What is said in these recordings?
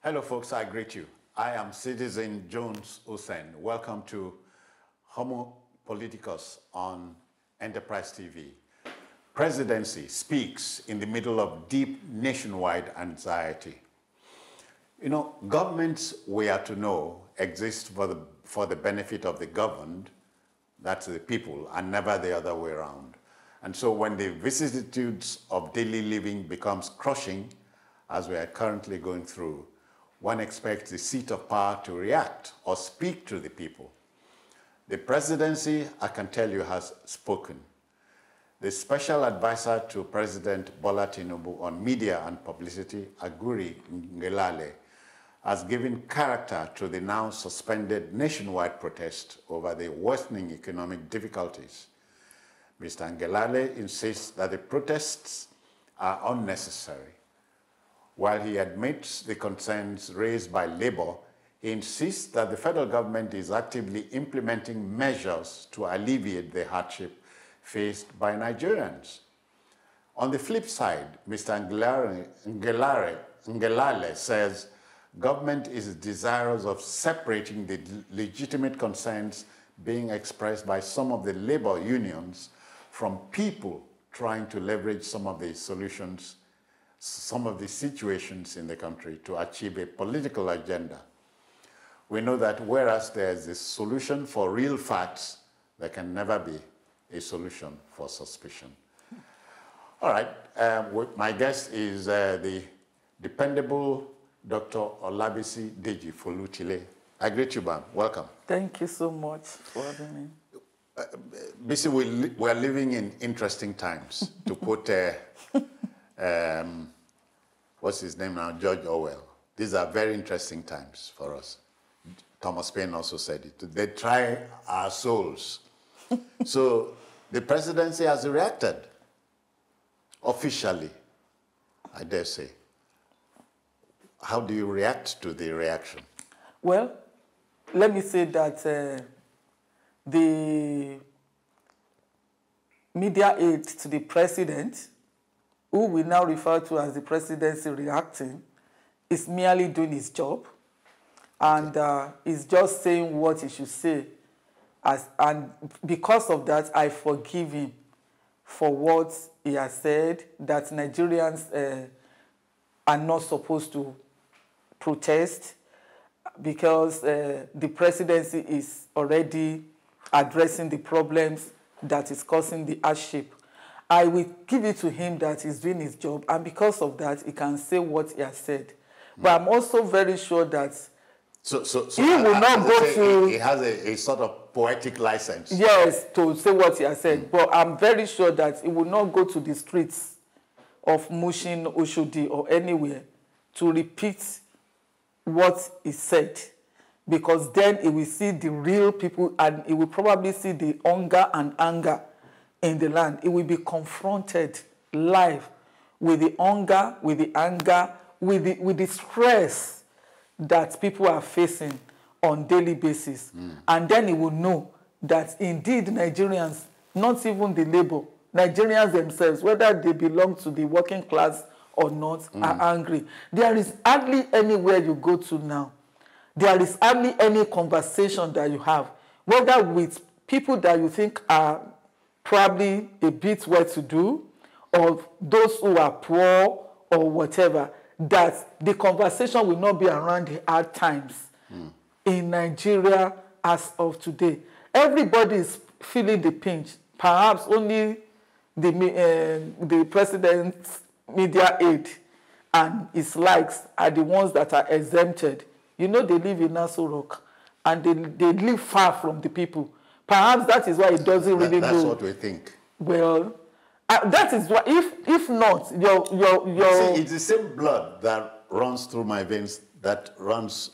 Hello, folks. I greet you. I am Citizen Jones Hussein. Welcome to Homo Politicus on Enterprise TV. Presidency speaks in the middle of deep nationwide anxiety. You know, governments, we are to know, exist for the benefit of the governed, that's the people, and never the other way around. And so when the vicissitudes of daily living becomes crushing, as we are currently going through, one expects the seat of power to react or speak to the people. The presidency, I can tell you, has spoken. The special advisor to President Bola Tinubu on media and publicity, Aguri Ngelale, has given character to the now suspended nationwide protest over the worsening economic difficulties. Mr. Ngelale insists that the protests are unnecessary. While he admits the concerns raised by Labour, he insists that the federal government is actively implementing measures to alleviate the hardship faced by Nigerians. On the flip side, Mr. Ngelale says government is desirous of separating the legitimate concerns being expressed by some of the labor unions from people trying to leverage some of the solutions, some of the situations in the country to achieve a political agenda. We know that whereas there is a solution for real facts, there can never be a solution for suspicion. All right, my guest is the dependable Dr. Olabisi Deji Folutile. I greet you, ma'am. Welcome. Thank you so much for having me. Bisi, we're living in interesting times, to quote, what's his name now, George Orwell. These are very interesting times for us. Thomas Paine also said it. They try our souls. So the presidency has reacted officially, I dare say. How do you react to the reaction? Well, let me say that the media aid to the president, who we now refer to as the presidency reacting, is merely doing his job. And is just saying what he should say. And because of that, I forgive him for what he has said, that Nigerians are not supposed to protest because the presidency is already addressing the problems that is causing the hardship. I will give it to him that he's doing his job, and because of that, he can say what he has said. But I'm also very sure that So he will not go to... He has a sort of poetic license. Yes, to say what he has said. But I'm very sure that he will not go to the streets of Mushin, Oshodi, or anywhere to repeat what he said. Because then he will see the real people, and he will probably see the hunger and anger in the land. He will be confronted live with the hunger, with the anger, with the stress that people are facing on daily basis. And then he will know that indeed Nigerians, not even the labor, Nigerians themselves, whether they belong to the working class or not, are angry. There is hardly anywhere you go to now. There is hardly any conversation that you have, whether with people that you think are probably a bit well-to-do, or those who are poor or whatever, that the conversation will not be around the hard times in Nigeria as of today. Everybody is feeling the pinch. Perhaps only the president's media aid and his likes are the ones that are exempted. You know, they live in Nassau Rock, and they live far from the people. Perhaps that is why it doesn't really know. That's what we think. Well, that is why, if not, your See, it's the same blood that runs through my veins that runs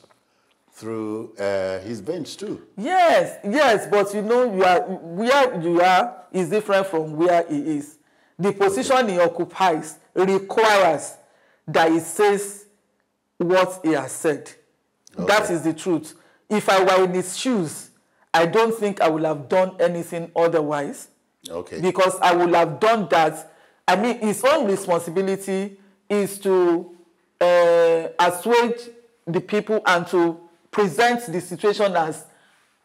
through his veins too. Yes, but you know, where you are is different from where he is. The position he occupies requires that he says what he has said. Okay. That is the truth. If I were in his shoes, I don't think I would have done anything otherwise. Okay. Because I would have done that. I mean, his own responsibility is to assuage the people and to present the situation as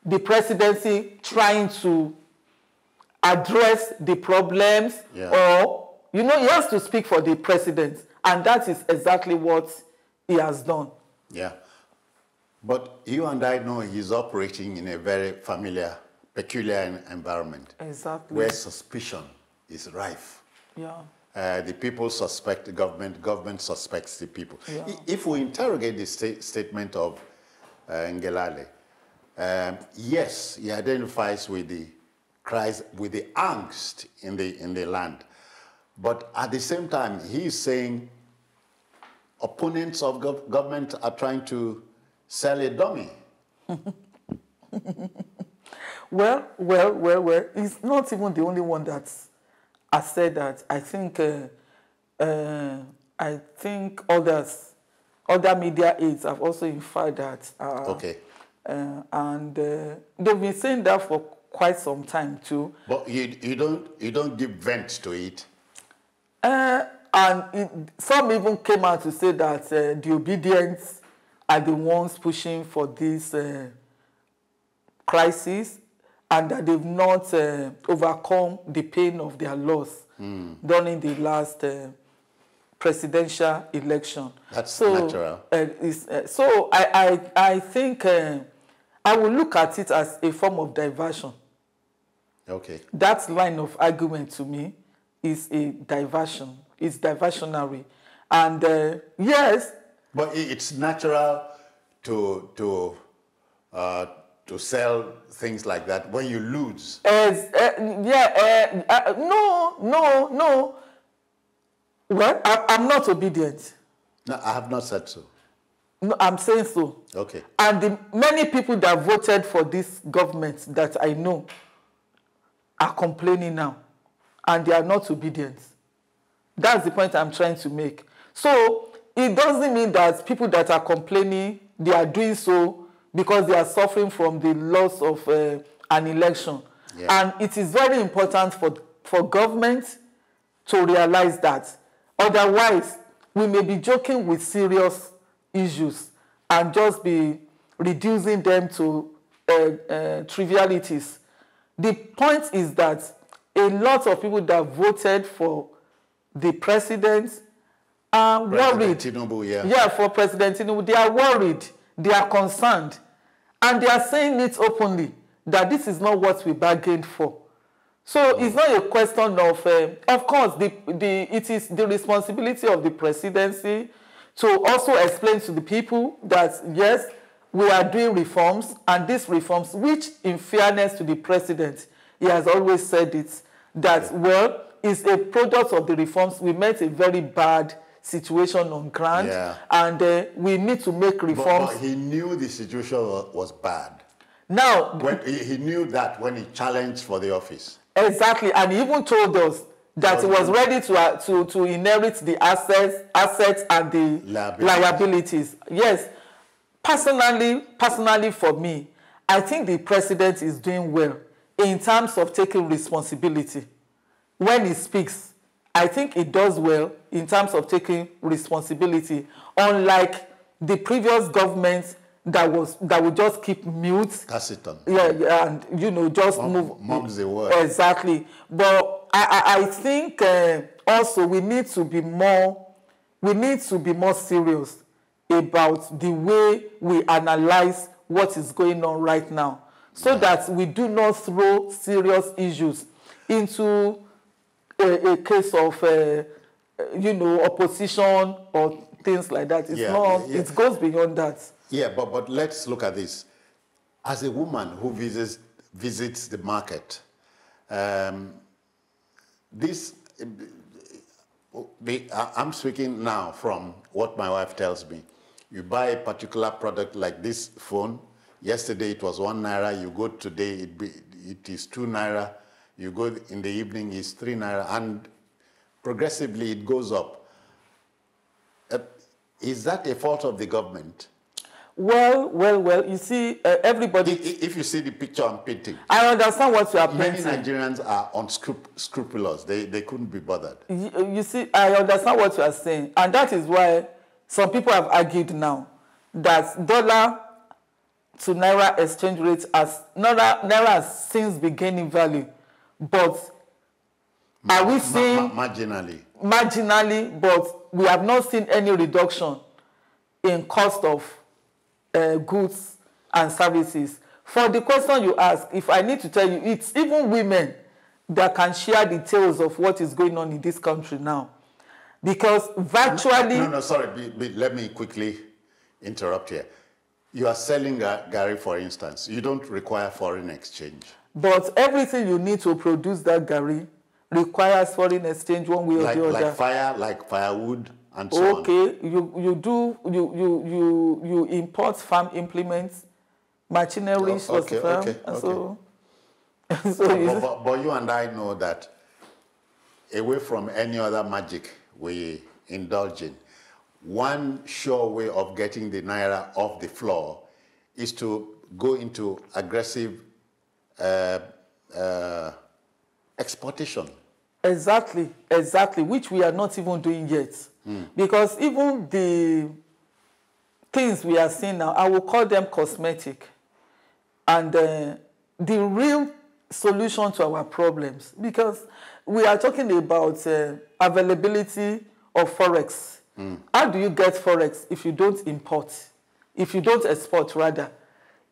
the presidency trying to address the problems, or, you know, he has to speak for the president. And that is exactly what he has done. Yeah. But you and I know he's operating in a very familiar, peculiar environment. Exactly. Where suspicion is rife. Yeah. The people suspect the government suspects the people. Yeah. If we interrogate the statement of Ngelale, yes, he identifies with the cries, with the angst in the land. But at the same time, he's saying opponents of government are trying to sell a dummy. Well. He's not even the only one that has said that. I think other media aides have also inferred that. Okay. And they've been saying that for quite some time too. But you don't give vent to it. Some even came out to say that the obedience are the ones pushing for this crisis, and that they've not overcome the pain of their loss during the last presidential election. That's natural. So I think I will look at it as a form of diversion. Okay. That line of argument to me is a diversion. It's diversionary. And yes. But it's natural to sell things like that when you lose. No. Well, I'm not obedient. No, I have not said so. No, I'm saying so. Okay. And the many people that voted for this government that I know are complaining now, and they are not obedient. That's the point I'm trying to make. So it doesn't mean that people that are complaining, they are doing so because they are suffering from the loss of an election. Yeah. And it is very important for government to realize that. Otherwise, we may be joking with serious issues and just be reducing them to trivialities. The point is that a lot of people that voted for the president are worried. Tinubu, yeah. Yeah, for President Tinubu, they are worried, they are concerned, and they are saying it openly that this is not what we bargained for. So it's not a question of course, it is the responsibility of the presidency to also explain to the people that, yes, we are doing reforms, and these reforms, which in fairness to the president, he has always said it, that, well, is a product of the reforms. We met a very bad situation on ground, yeah. And we need to make reforms. But he knew the situation was bad. Now, when he knew that when he challenged for the office. Exactly, and he even told us that he was ready to inherit the assets and the liabilities. Yes, personally for me, I think the president is doing well in terms of taking responsibility. When he speaks, I think he does well in terms of taking responsibility, unlike the previous government that would just keep mute. Taciturn. Yeah, and just move. Mum's the word. Exactly. But I think also we need to be more serious about the way we analyze what is going on right now, so that we do not throw serious issues into a case of opposition or things like that. It's not. It goes beyond that. Yeah, but let's look at this. As a woman who visits the market, I'm speaking now from what my wife tells me. You buy a particular product like this phone. Yesterday it was 1 naira. You go today, it is 2 naira. You go in the evening, it's 3 naira. And progressively it goes up. Is that a fault of the government? Well, you see, everybody... If you see the picture I'm painting... I understand what you are painting. Many Nigerians are unscrupulous. They couldn't be bothered. You see, I understand what you are saying. And that is why some people have argued now that dollar to naira exchange rate naira has since been gaining value, but are we seeing marginally, but we have not seen any reduction in cost of goods and services. For the question you ask, if I need to tell you, it's even women that can share details of what is going on in this country now. Because virtually... No, sorry, let me quickly interrupt here. You are selling Gary, for instance. You don't require foreign exchange. But everything you need to produce that Gary requires foreign exchange one way or the other. Like firewood and so on. Okay, you import farm implements, machinery, okay. So but you and I know that away from any other magic we indulge in, one sure way of getting the naira off the floor is to go into aggressive exportation. Exactly, which we are not even doing yet. Because even the things we are seeing now, I will call them cosmetic. And the real solution to our problems, because we are talking about availability of forex. How do you get forex if you don't import? If you don't export, rather?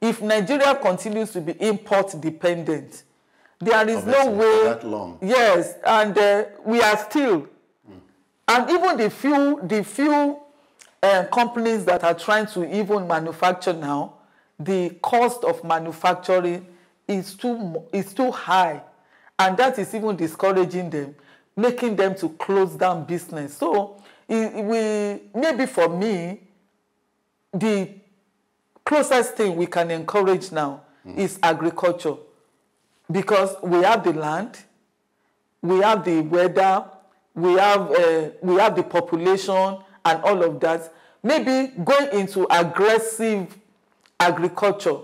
If Nigeria continues to be import dependent, there is no way. That long. Yes, and we are still. And even the few companies that are trying to even manufacture now, the cost of manufacturing is too high, and that is even discouraging them, making them to close down business. So maybe for me, the closest thing we can encourage now is agriculture, because we have the land, we have the weather, we have the population and all of that. Maybe going into aggressive agriculture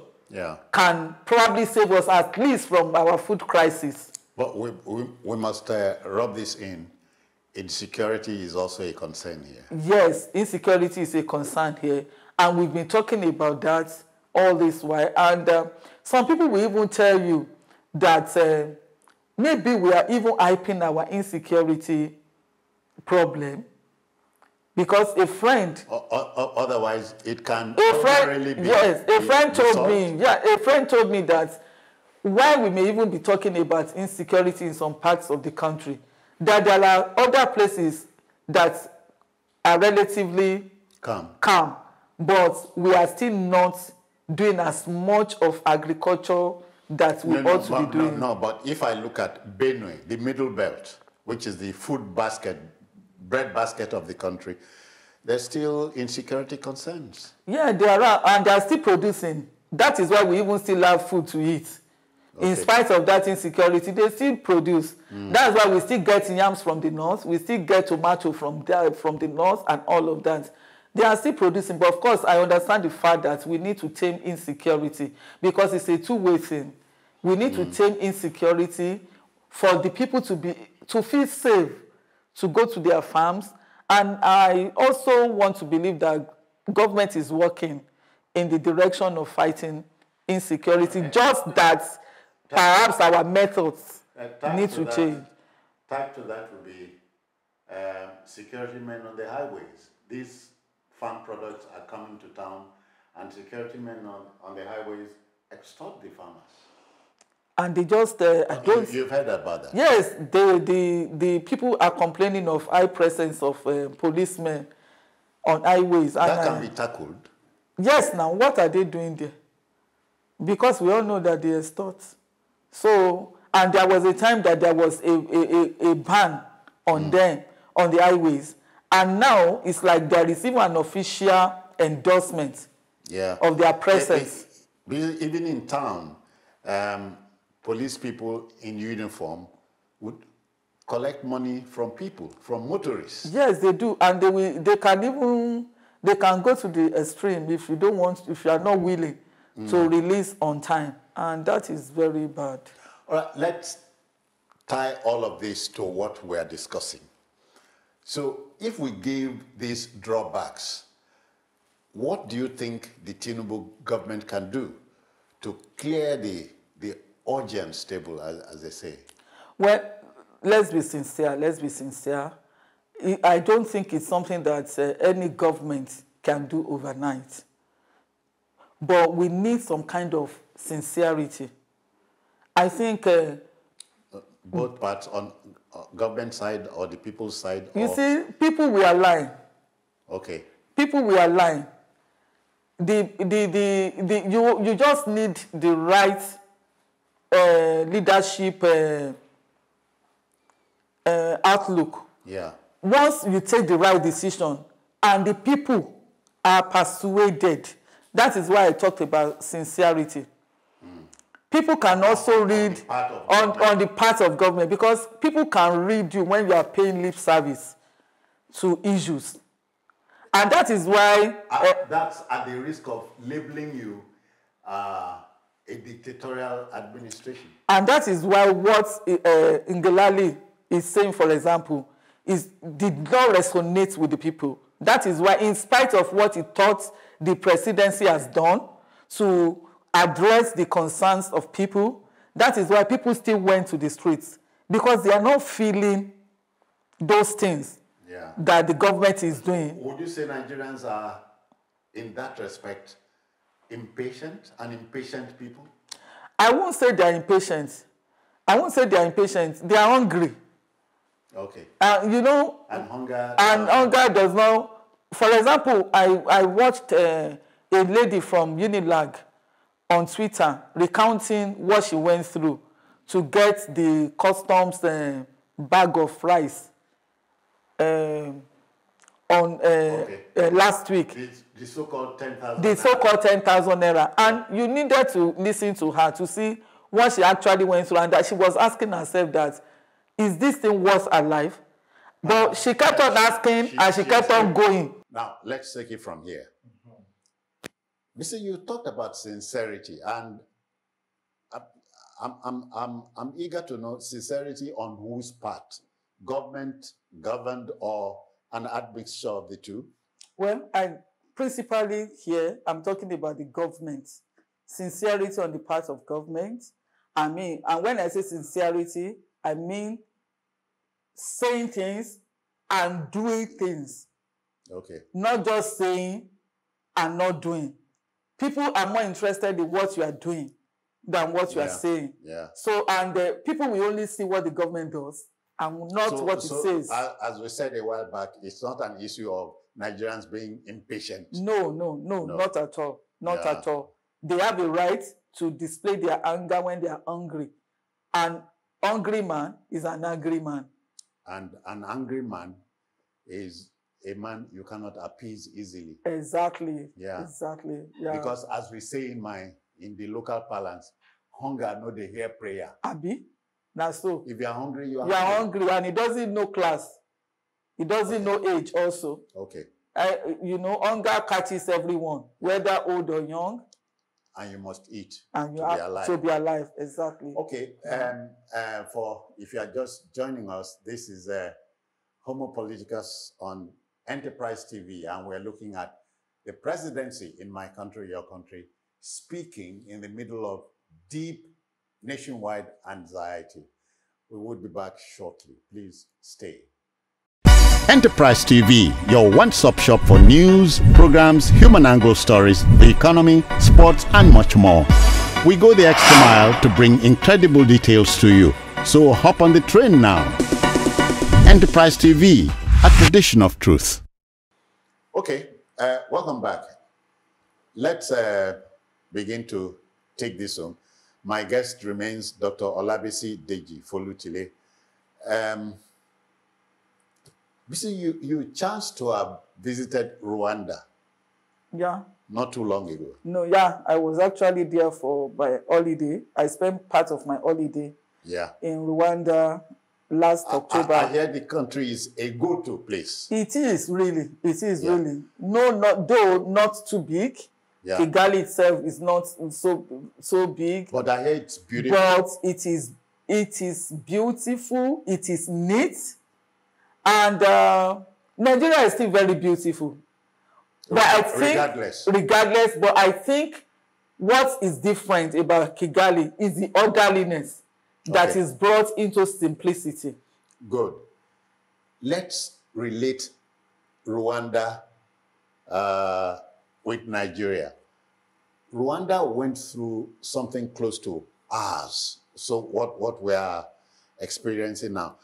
can probably save us at least from our food crisis. But we must rub this in. Insecurity is also a concern here. Yes, insecurity is a concern here. And we've been talking about that all this while. And some people will even tell you that maybe we are even hyping our insecurity problem, because a friend... Otherwise, it can really be... Yes, a friend told me that while we may even be talking about insecurity in some parts of the country, that there are other places that are relatively calm, but we are still not doing as much of agriculture that we ought to be doing. No, but if I look at Benue, the Middle Belt, which is the food basket, bread basket of the country, there's still insecurity concerns. Yeah, there are, and they are still producing. That is why we even still have food to eat. Okay. In spite of that insecurity, they still produce. That's why we still get yams from the north. We still get tomato from the north and all of that. They are still producing. But of course, I understand the fact that we need to tame insecurity, because it's a two-way thing. We need to tame insecurity for the people to feel safe, to go to their farms. And I also want to believe that government is working in the direction of fighting insecurity, just that perhaps our methods need to change. Tied to that would be security men on the highways. These farm products are coming to town, and security men on the highways extort the farmers. And they just... You've heard about that? Yes, the people are complaining of high presence of policemen on highways. That can be tackled. Yes, now, what are they doing there? Because we all know that they extort. So, and there was a time that there was a ban on them, on the highways. And now, it's like there is even an official endorsement of their presence. Even in town, police people in uniform would collect money from people, from motorists. Yes, they do, and they can go to the extreme if you are not willing to release on time, and that is very bad. All right, let's tie all of this to what we are discussing. So, if we give these drawbacks, what do you think the Tinubu government can do to clear the audience table, as they say? Well, let's be sincere. Let's be sincere. I don't think it's something that any government can do overnight. But we need some kind of sincerity. I think... both parts, on government side or the people's side? You see, people will align. Okay. People will align. You just need the right leadership outlook. Yeah. Once you take the right decision and the people are persuaded, that is why I talked about sincerity. People can also read on the part of government, because people can read you when you are paying lip service to issues. And that is why... that's at the risk of labeling you a dictatorial administration. And that is why what Ngelale is saying, for example, did not resonate with the people. That is why, in spite of what he thought the presidency has done to address the concerns of people, that is why people still went to the streets, because they are not feeling those things that the government is doing. Would you say Nigerians are, in that respect, impatient people? I won't say they are impatient. I won't say they are impatient. They are hungry. Okay. You know, and hunger. And hunger does not. For example, I watched a lady from Unilag on Twitter recounting what she went through to get the customs bag of rice last week. The so-called 10,000. The so-called 10,000 naira, and you needed to listen to her to see what she actually went through, and that she was asking herself that, is this thing worth her life? But she kept on asking, and she kept on going. Now let's take it from here. Mr. You talked about sincerity, and I'm eager to know sincerity on whose part, government, governed, or an admixture of the two? Well, principally here, I'm talking about the government. Sincerity on the part of government. And when I say sincerity, I mean saying things and doing things. Okay. Not just saying and not doing. People are more interested in what you are doing than what you are saying. Yeah. So, and people will only see what the government does and not what it says. As we said a while back, it's not an issue of Nigerians being impatient. No, not at all. Not at all. They have a right to display their anger when they are hungry. An hungry man is an angry man. And an angry man is a man you cannot appease easily. Exactly. Yeah. Exactly. Yeah. Because as we say in the local parlance, hunger no dey hear prayer. Abi, now so. If you are hungry, you are hungry, and it doesn't know class. It doesn't know age also. Okay. Hunger catches everyone, whether old or young. And you must eat and to be alive. To be alive, exactly. Okay. If you are just joining us, this is Homo Politicus on Enterprise TV, and we're looking at the presidency in my country, your country, speaking in the middle of deep nationwide anxiety. We will be back shortly. Please stay. Enterprise TV, your one-stop shop for news, programs, human angle stories, the economy, sports, and much more. We go the extra mile to bring incredible details to you. So hop on the train now. Enterprise TV, a tradition of truth. Okay, welcome back. Let's begin to take this home. My guest remains Dr. Olabisi Deji Folutile. You chanced to have visited Rwanda. Yeah. Not too long ago. No, yeah. I was actually there for my holiday. I spent part of my holiday in Rwanda last October. I hear the country is a go-to place. It is really. It is really. No, not too big. Yeah. Kigali itself is not so big. But I hear it's beautiful. But it is beautiful. It is neat. And Nigeria is still very beautiful. But I think, regardless, but I think what is different about Kigali is the orderliness that is brought into simplicity. Good. Let's relate Rwanda with Nigeria. Rwanda went through something close to ours, so what we are experiencing now.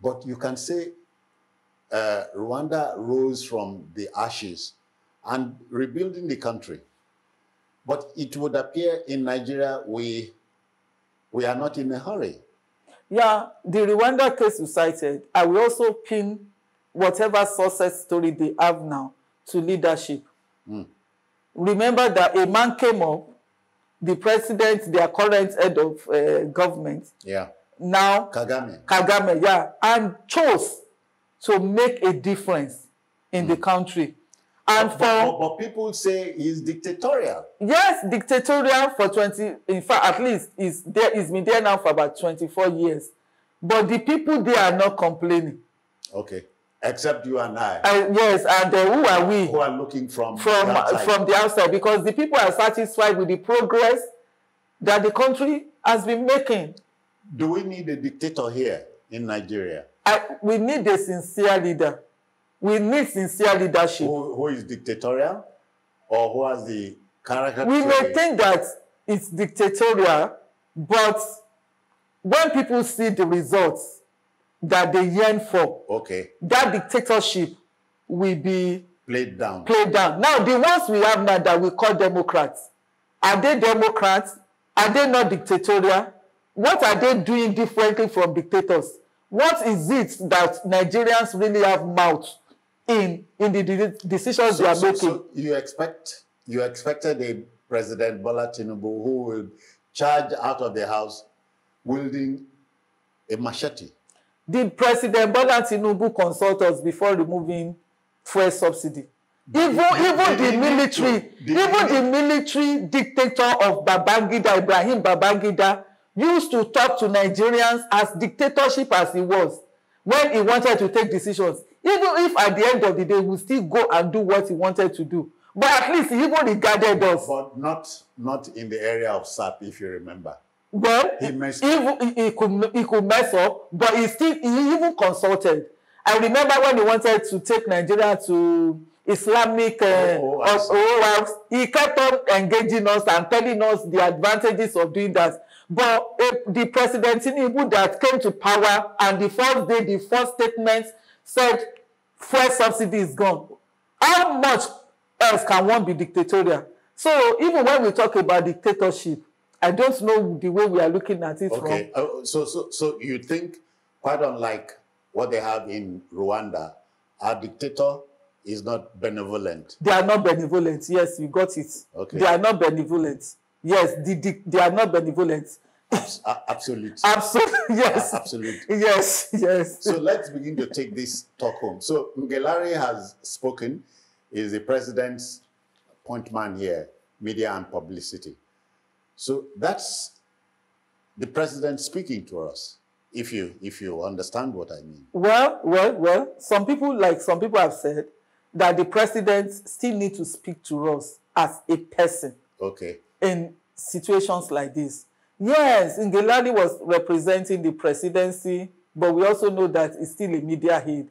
But you can say Rwanda rose from the ashes and rebuilding the country. But it would appear in Nigeria we are not in a hurry. Yeah, the Rwanda case you cited, I will also pin whatever success story they have now to leadership. Remember that a man came up, the president, their current head of government, now Kagame, and chose to make a difference in the country. And but people say he's dictatorial. Yes, dictatorial for 20, in fact, at least he's been there now for about 24 years. But the people there are not complaining. Okay. Except you and I. Yes, and who are we? Who are looking from the outside, because the people are satisfied with the progress that the country has been making. Do we need a dictator here in Nigeria? We need a sincere leader. We need sincere leadership. Who is dictatorial? Or who has the character? We may think that it's dictatorial, but when people see the results that they yearn for, that dictatorship will be played down. Now, the ones we have now that we call Democrats, are they Democrats? Are they not dictatorial? What are they doing differently from dictators? What is it that Nigerians really have mouth in the decisions they are making? So you expected a President Bola Tinubu who will charge out of the house wielding a machete. Did President Bola Tinubu consult us before removing fuel subsidy? Even the military dictator of Babangida, Ibrahim Babangida, used to talk to Nigerians as dictatorship as he was when he wanted to take decisions. Even if at the end of the day, we still go and do what he wanted to do. But at least he even regarded us. But not in the area of SAP, if you remember. Well, he could mess up, but he even consulted. I remember when he wanted to take Nigeria to Islamic he kept on engaging us and telling us the advantages of doing that. But the President Tinubu that came to power, and the first day, the first statement said, fuel subsidy is gone. How much else can one be dictatorial? So even when we talk about dictatorship, I don't know the way we are looking at it from. So you think, quite unlike what they have in Rwanda, our dictator is not benevolent? They are not benevolent. Yes, you got it. Okay. They are not benevolent. Yes, they are not benevolent. Absolutely. Absolutely. Yes. Absolutely. Yes. So let's begin to take this talk home. So Ngelare has spoken, is the president's point man here, media and publicity. So that's the president speaking to us, if you understand what I mean. Well, some people have said that the president still needs to speak to us as a person. Okay. In situations like this. Yes, Ngelale was representing the presidency, but we also know that he's still a media head.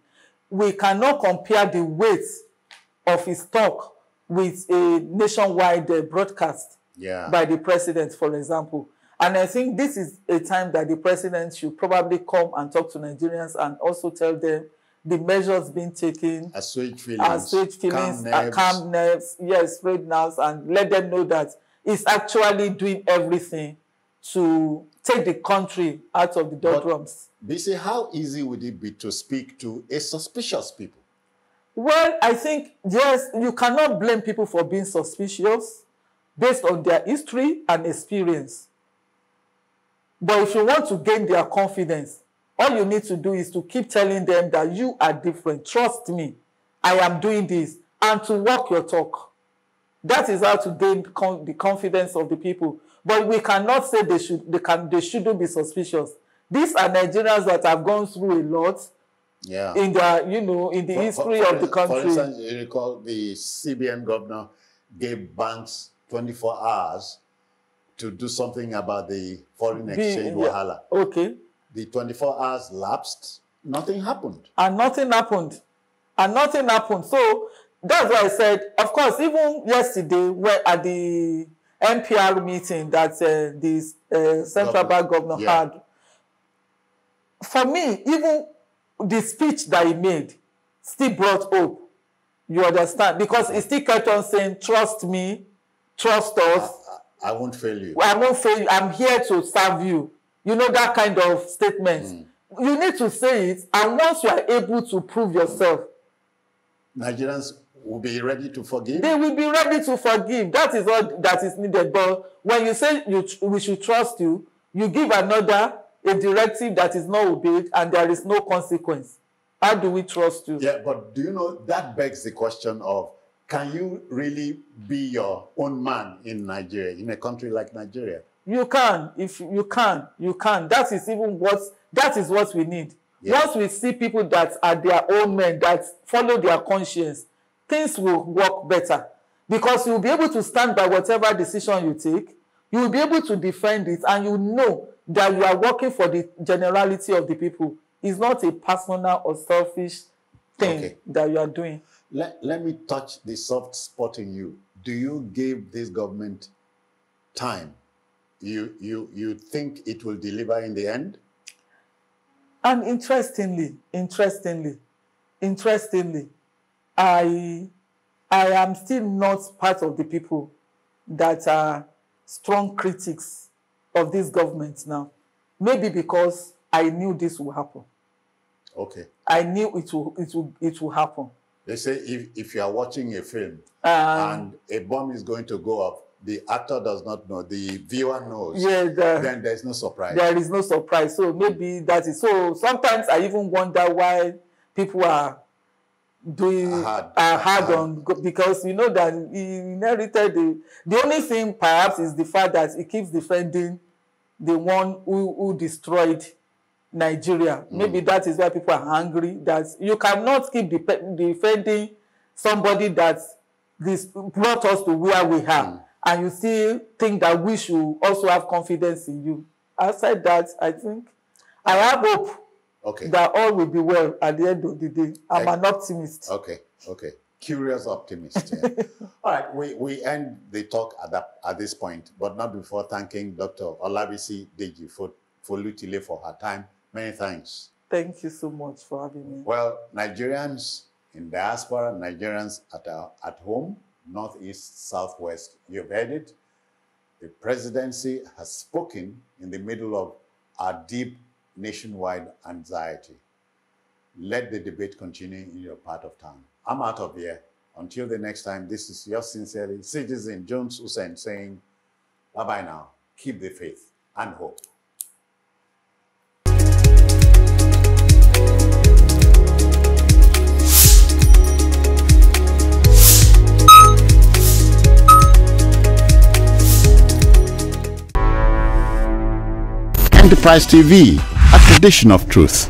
We cannot compare the weight of his talk with a nationwide broadcast by the president, for example. And I think this is a time that the president should probably come and talk to Nigerians and also tell them the measures being taken. Assuage feelings, calm nerves, yes, spread nerves, and let them know that he's actually doing everything to take the country out of the doldrums. BC, how easy would it be to speak to a suspicious people? Well, I think, yes, you cannot blame people for being suspicious based on their history and experience. But if you want to gain their confidence, all you need to do is to keep telling them that you are different. Trust me, I am doing this, and to walk your talk. That is how to gain the confidence of the people. But we cannot say they shouldn't be suspicious. These are Nigerians that have gone through a lot. Yeah. in the, you know, in the history of the country. For instance, you recall the CBN governor gave banks 24 hours to do something about the foreign exchange wahala. Okay. The 24 hours lapsed, nothing happened. And nothing happened. And nothing happened. So that's why I said, of course, even yesterday, we're at the NPR meeting that the Central Bank governor had, for me, even the speech that he made still brought hope. You understand? Because he still kept on saying, trust me, trust us. I won't fail you. I won't fail you. I'm here to serve you. You know, that kind of statement. You need to say it, and once you are able to prove yourself, Nigerians will be ready to forgive. They will be ready to forgive. That is all that is needed. But when you say we should trust you, you give a directive that is not obeyed, and there is no consequence. How do we trust you? Yeah, but do you know, that begs the question of, can you really be your own man in Nigeria, in a country like Nigeria? You can. If you can, you can. That is what we need. Yes. Once we see people that are their own men, that follow their conscience, things will work better. Because you'll be able to stand by whatever decision you take, you will be able to defend it, and you know that you are working for the generality of the people. It's not a personal or selfish thing that you are doing. Let me touch the soft spot in you. Do you give this government time? You think it will deliver in the end? And interestingly, I am still not part of the people that are strong critics of this government now. Maybe because I knew this will happen. Okay. I knew it will happen. They say if you are watching a film and a bomb is going to go off, the actor does not know, the viewer knows, then there's no surprise. There is no surprise. So maybe that is. So sometimes I even wonder why people are doing hard on, because you know that he inherited the only thing perhaps is the fact that he keeps defending the one who destroyed Nigeria. Maybe that is why people are angry, that you cannot keep defending somebody that this brought us to where we are, and you still think that we should also have confidence in you. Outside that, I think I have hope that all will be well at the end of the day. I'm an optimist. Okay. Curious optimist. Yeah. All right, we end the talk at this point, but not before thanking Dr. Olabisi Deji Folutile for her time. Many thanks. Thank you so much for having me. Well, Nigerians in diaspora, Nigerians at home, Northeast, Southwest, you've heard it. The presidency has spoken in the middle of our deep nationwide anxiety. Let the debate continue in your part of town. I'm out of here. Until the next time, this is yours sincerely, Citizen Jones Hussein, saying bye-bye now. Keep the faith and hope. Enterprise TV, a tradition of truth.